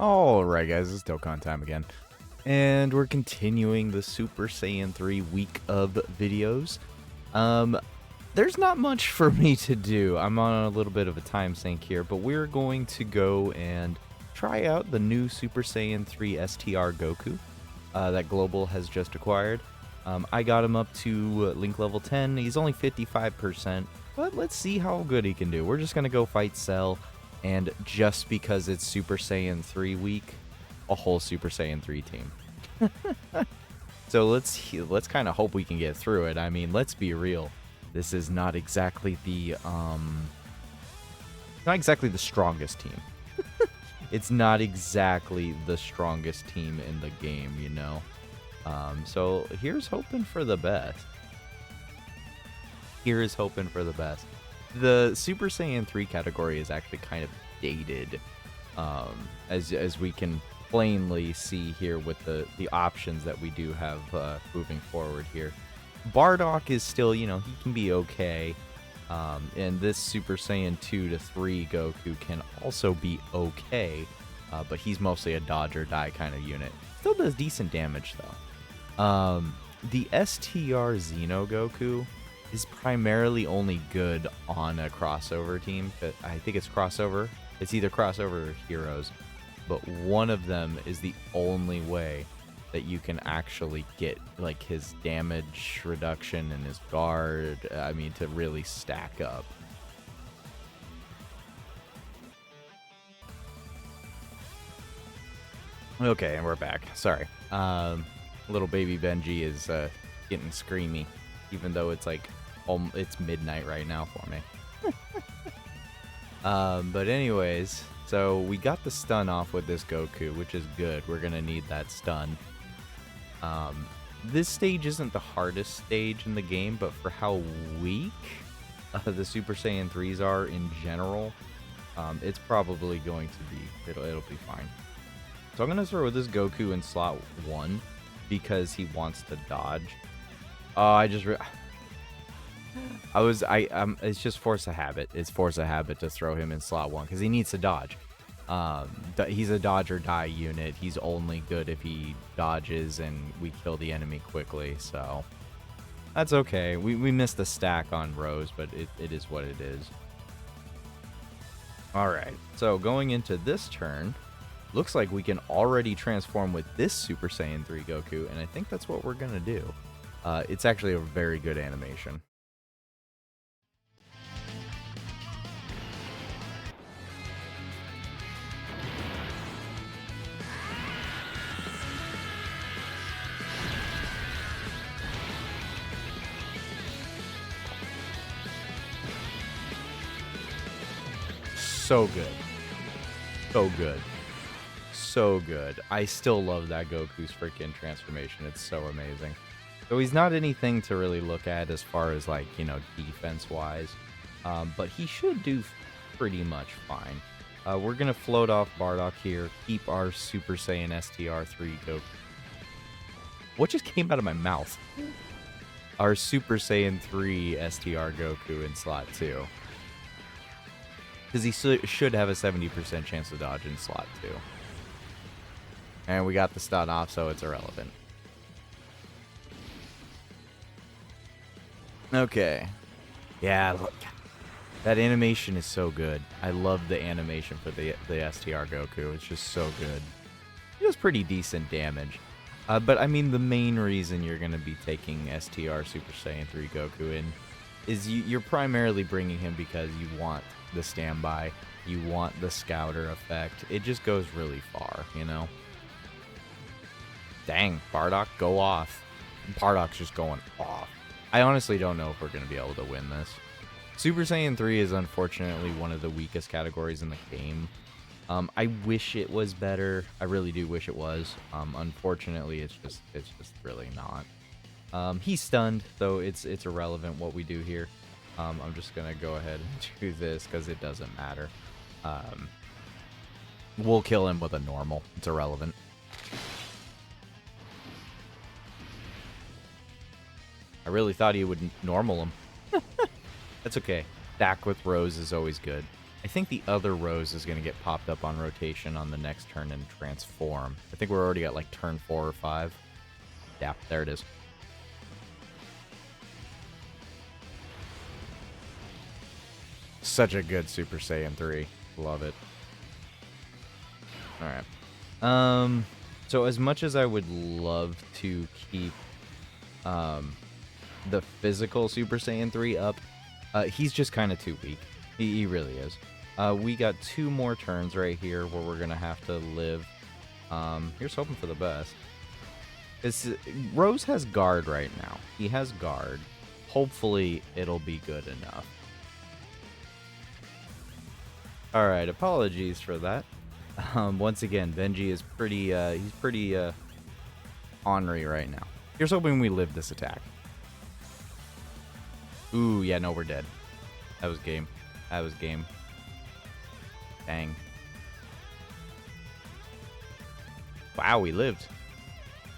Alright guys, it's Dokkan time again. And we're continuing the Super Saiyan 3 week of videos. There's not much for me to do. I'm on a little bit of a time sink here, but we're going to go and try out the new Super Saiyan 3 STR Goku that Global has just acquired. I got him up to Link level 10. He's only 55%, but let's see how good he can do. We're just going to go fight Cell. And just because it's Super Saiyan 3 week, a whole Super Saiyan 3 team. So let's kind of hope we can get through it. I mean, let's be real. This is not exactly the strongest team. It's not exactly the strongest team in the game, you know. So here's hoping for the best. Here is hoping for the best. The Super Saiyan 3 category is actually kind of dated, as we can plainly see here with the options that we do have moving forward here. Bardock is still, you know, he can be okay, and this Super Saiyan 2 to 3 Goku can also be okay, but he's mostly a dodge or die kind of unit. Still does decent damage though. The STR Xeno Goku is primarily only good on a crossover team. I think it's crossover. It's either crossover or heroes, but one of them is the only way that you can actually get like his damage reduction and his guard. I mean, to really stack up. Okay, and we're back. Sorry. Little baby Benji is getting screamy, even though it's like it's midnight right now for me. But anyways, so we got the stun off with this Goku, which is good. We're gonna need that stun. This stage isn't the hardest stage in the game, but for how weak the Super Saiyan 3s are in general, it's probably going to be, it'll be fine. So I'm gonna throw this Goku in slot 1 because he wants to dodge. Oh, it's just force of habit. It's force of habit to throw him in slot 1 because he needs to dodge. He's a dodge or die unit. He's only good if he dodges and we kill the enemy quickly, so that's okay. We missed the stack on Rose, but it is what it is. Alright, so going into this turn, looks like we can already transform with this Super Saiyan 3 Goku, and I think that's what we're gonna do. It's actually a very good animation. So good. So good. So good. I still love that Goku's freaking transformation. It's so amazing. So he's not anything to really look at as far as, like, you know, defense-wise. But he should do pretty much fine. We're going to float off Bardock here. Keep our Super Saiyan STR3 Goku. What just came out of my mouth? Our Super Saiyan 3 STR Goku in slot 2. Because he should have a 70% chance to dodge in slot 2. And we got the stun off, so it's irrelevant. Okay. Yeah, look. That animation is so good. I love the animation for the STR Goku. It's just so good. It does pretty decent damage. But, I mean, the main reason you're going to be taking STR Super Saiyan 3 Goku in is you're primarily bringing him because you want the standby. You want the scouter effect. It just goes really far, you know? Dang, Bardock, go off. Bardock's just going off. I honestly don't know if we're going to be able to win this. Super Saiyan 3 is unfortunately one of the weakest categories in the game. I wish it was better. I really do wish it was. Unfortunately, it's just really not. He's stunned, though it's irrelevant what we do here. I'm just going to go ahead and do this because it doesn't matter. We'll kill him with a normal. It's irrelevant. I really thought he would normal him. That's okay. Stack with Rose is always good. I think the other Rose is going to get popped up on rotation on the next turn and transform. I think we're already at like turn 4 or 5. Yeah, there it is. Such a good Super Saiyan 3. Love it. Alright. So as much as I would love to keep the physical Super Saiyan 3 up, he's just kind of too weak. He really is. We got 2 more turns right here where we're going to have to live. Here's hoping for the best. Rose has guard right now. He has guard. Hopefully it'll be good enough. Alright, apologies for that. Once again, Benji is pretty, he's pretty, ornery right now. Here's hoping we live this attack. Ooh, yeah, no, we're dead. That was game. That was game. Dang. Wow, we lived.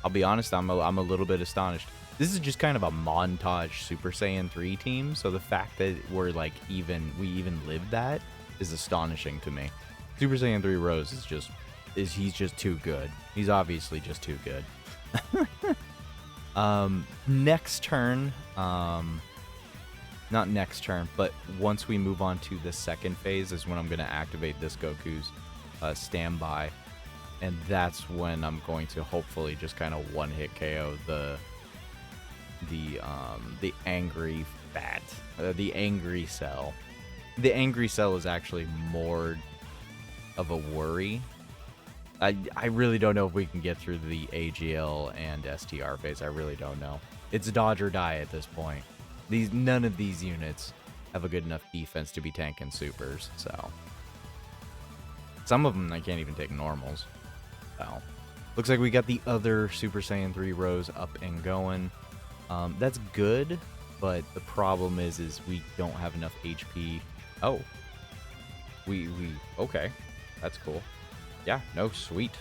I'll be honest, I'm a little bit astonished. This is just kind of a montage Super Saiyan 3 team, so the fact that we're like we even lived that is astonishing to me. Super Saiyan 3 Rose he's just too good. He's obviously just too good. Next turn, not next turn, but once we move on to the second phase is when I'm going to activate this Goku's standby, and that's when I'm going to hopefully just kind of one-hit KO the angry fat, the angry cell. The angry cell is actually more of a worry. I really don't know if we can get through the AGL and STR phase. I really don't know. It's dodge or die at this point. None of these units have a good enough defense to be tanking supers, so some of them I can't even take normals. So looks like we got the other Super Saiyan 3 Rose up and going. That's good, but the problem is we don't have enough HP. Oh, we okay, that's cool. Yeah, no, sweet.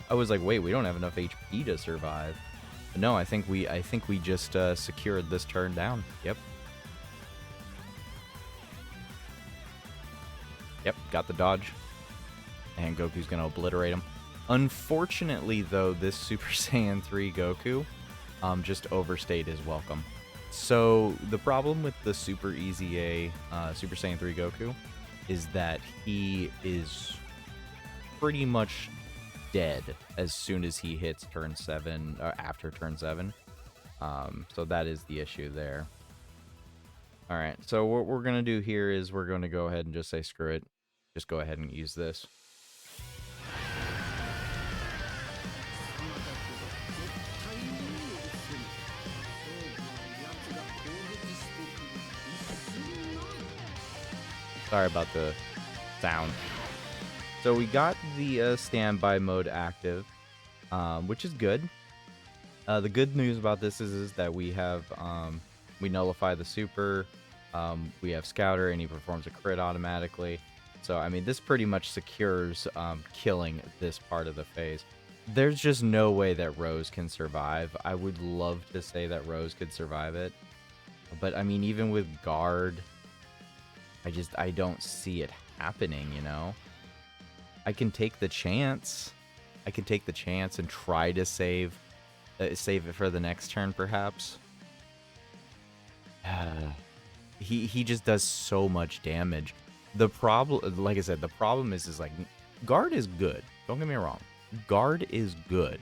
I was like, wait, we don't have enough HP to survive. But no, I think we just secured this turn down. Yep. Yep, got the dodge. And Goku's gonna obliterate him. Unfortunately, though, this Super Saiyan 3 Goku just overstayed his welcome. So the problem with the Super Easy A Super Saiyan 3 Goku is that he is pretty much dead as soon as he hits turn 7, or after turn 7. So that is the issue there. Alright, so what we're going to do here is we're going to go ahead and just say screw it. Just go ahead and use this. Sorry about the sound. So we got the standby mode active, which is good. The good news about this is that we have we nullify the super. We have Scouter, and he performs a crit automatically. So I mean, this pretty much secures killing this part of the phase. There's just no way that Rose can survive. I would love to say that Rose could survive it, but I mean, even with guard, I don't see it happening, you know? I can take the chance. I can take the chance and try to save it for the next turn, perhaps. He just does so much damage. The problem, like I said, the problem is like, guard is good. Don't get me wrong. Guard is good.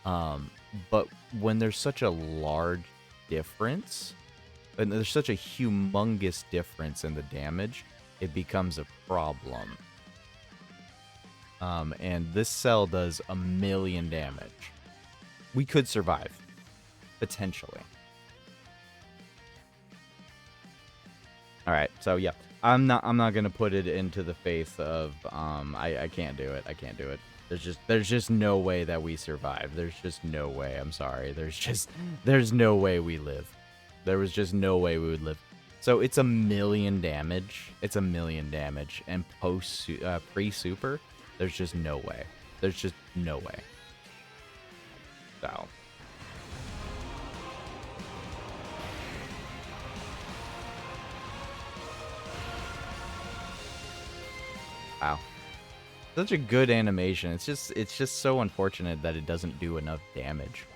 But when there's such a large difference, and there's such a humongous difference in the damage, it becomes a problem. And this cell does 1,000,000 damage. We could survive, potentially. All right, so yeah, I'm not gonna put it into the faith of I can't do it. I can't do it. There's just no way that we survive. There's just no way. I'm sorry. There's no way we live. There was just no way we would live. So it's 1,000,000 damage. It's 1,000,000 damage, and pre-super, there's just no way. There's just no way. So. Wow. Such a good animation. It's just so unfortunate that it doesn't do enough damage.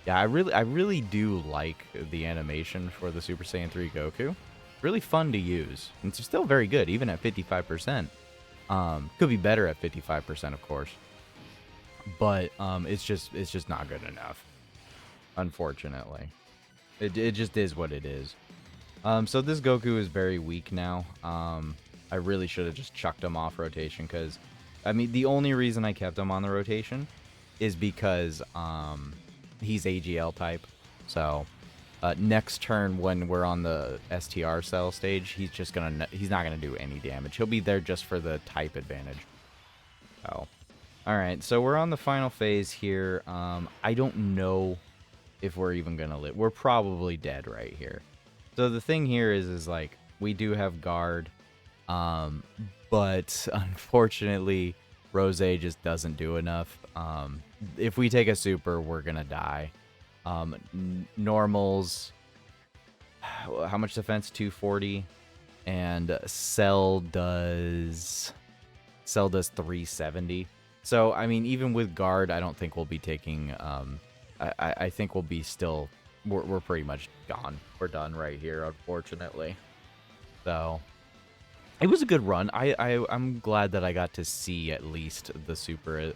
Yeah, I really do like the animation for the Super Saiyan 3 Goku. Really fun to use. And it's still very good, even at 55%. Could be better at 55%, of course. But it's just not good enough. Unfortunately. It just is what it is. So this Goku is very weak now. I really should have just chucked him off rotation because, I mean, the only reason I kept him on the rotation is because he's AGL type. So next turn when we're on the STR cell stage, he's not gonna do any damage. He'll be there just for the type advantage. So, all right. So we're on the final phase here. I don't know if we're even gonna live. We're probably dead right here. So the thing here is like we do have guard, but unfortunately Rose just doesn't do enough. If we take a super, we're gonna die. Normals, how much defense? 240, and Cell does 370. So I mean, even with guard, I don't think we'll be taking. I think we'll be still. We're pretty much gone. We're done right here, unfortunately. So it was a good run. I'm glad that I got to see at least the super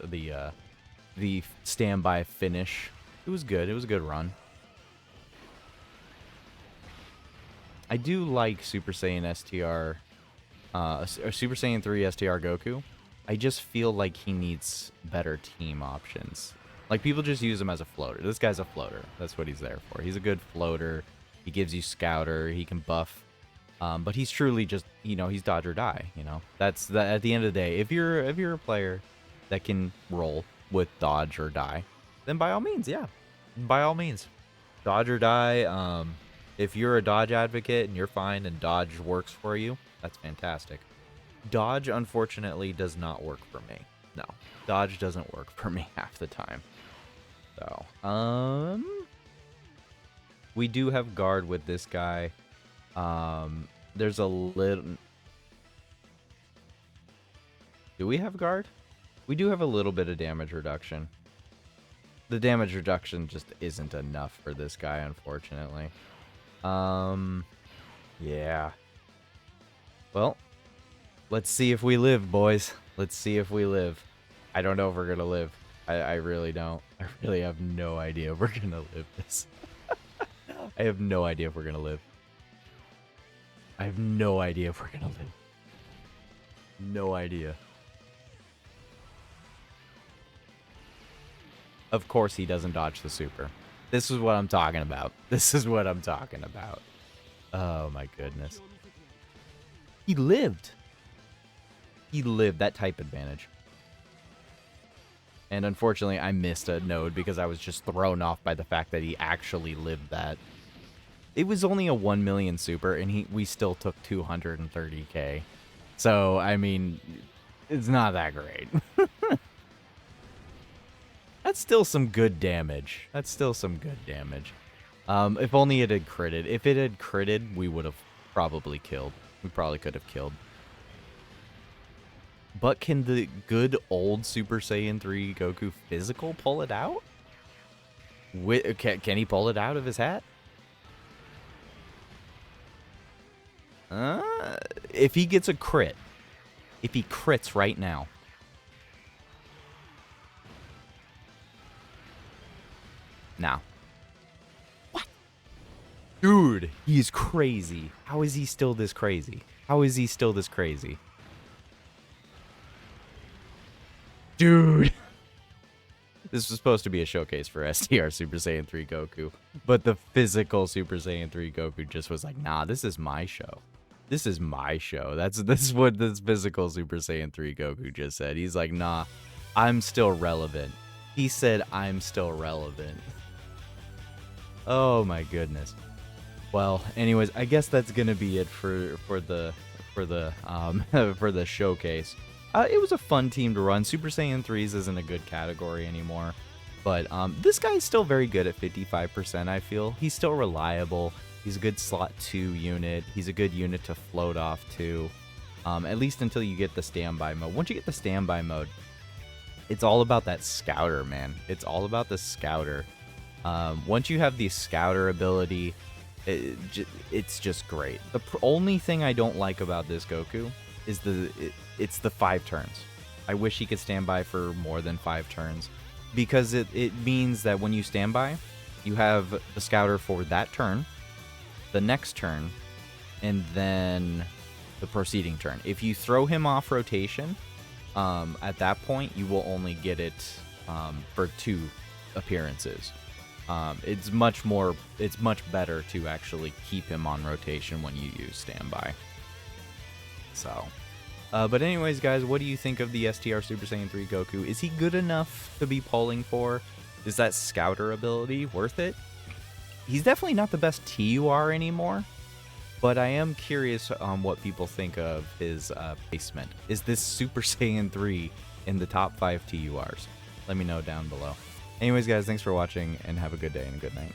the standby finish. It was good. It was a good run. I do like Super Saiyan STR, or Super Saiyan 3 STR Goku. I just feel like he needs better team options. Like, people just use him as a floater. This guy's a floater. That's what he's there for. He's a good floater. He gives you scouter. He can buff. But he's truly just, you know, he's dodge or die, you know. That's at the end of the day. If you're a player that can roll with dodge or die, then by all means, yeah. By all means. Dodge or die. If you're a dodge advocate and you're fine and dodge works for you, that's fantastic. Dodge, unfortunately, does not work for me. No. Dodge doesn't work for me half the time. So, we do have guard with this guy. There's a little... Do we have guard? We do have a little bit of damage reduction. The damage reduction just isn't enough for this guy, unfortunately. Yeah. Well, let's see if we live, boys. Let's see if we live. I don't know if we're gonna live. I really don't. I really have no idea if we're gonna live this. I have no idea if we're gonna live. I have no idea if we're gonna live. No idea. Of course he doesn't dodge the super. This is what I'm talking about. This is what I'm talking about. Oh my goodness. He lived. He lived that type advantage. And unfortunately, I missed a node because I was just thrown off by the fact that he actually lived that. It was only a 1 million super, and we still took 230k. So, I mean, it's not that great. That's still some good damage. That's still some good damage. If only it had critted. If it had critted, we would have probably killed. We probably could have killed. But can the good old Super Saiyan 3 Goku physical pull it out? Can he pull it out of his hat? If he gets a crit. If he crits right now. Now. What? Dude, he's crazy. How is he still this crazy? How is he still this crazy? Dude. This was supposed to be a showcase for STR Super Saiyan 3 Goku. But the physical Super Saiyan 3 Goku just was like, nah, this is my show. This is my show. This is what this physical Super Saiyan 3 Goku just said. He's like, nah, I'm still relevant. He said, I'm still relevant. Oh my goodness. Well, anyways, I guess that's gonna be it for the for the showcase. It was a fun team to run. Super Saiyan 3s isn't a good category anymore, but this guy's still very good at 55%. I feel he's still reliable. He's a good slot 2 unit. He's a good unit to float off to. at least until you get the standby mode. Once you get the standby mode, it's all about that scouter, man. It's all about the scouter. Once you have the scouter ability, it's just great. The only thing I don't like about this Goku is it's the 5 turns. I wish he could stand by for more than 5 turns, because it means that when you stand by, you have the scouter for that turn, the next turn, and then the preceding turn. If you throw him off rotation, at that point, you will only get it for 2 appearances. It's much better to actually keep him on rotation when you use standby. So, but anyways, guys, what do you think of the STR Super Saiyan 3 Goku? Is he good enough to be polling for? Is that scouter ability worth it? He's definitely not the best TUR anymore, but I am curious on what people think of his placement. Is this Super Saiyan 3 in the top 5 TURs? Let me know down below. Anyways, guys, thanks for watching, and have a good day and a good night.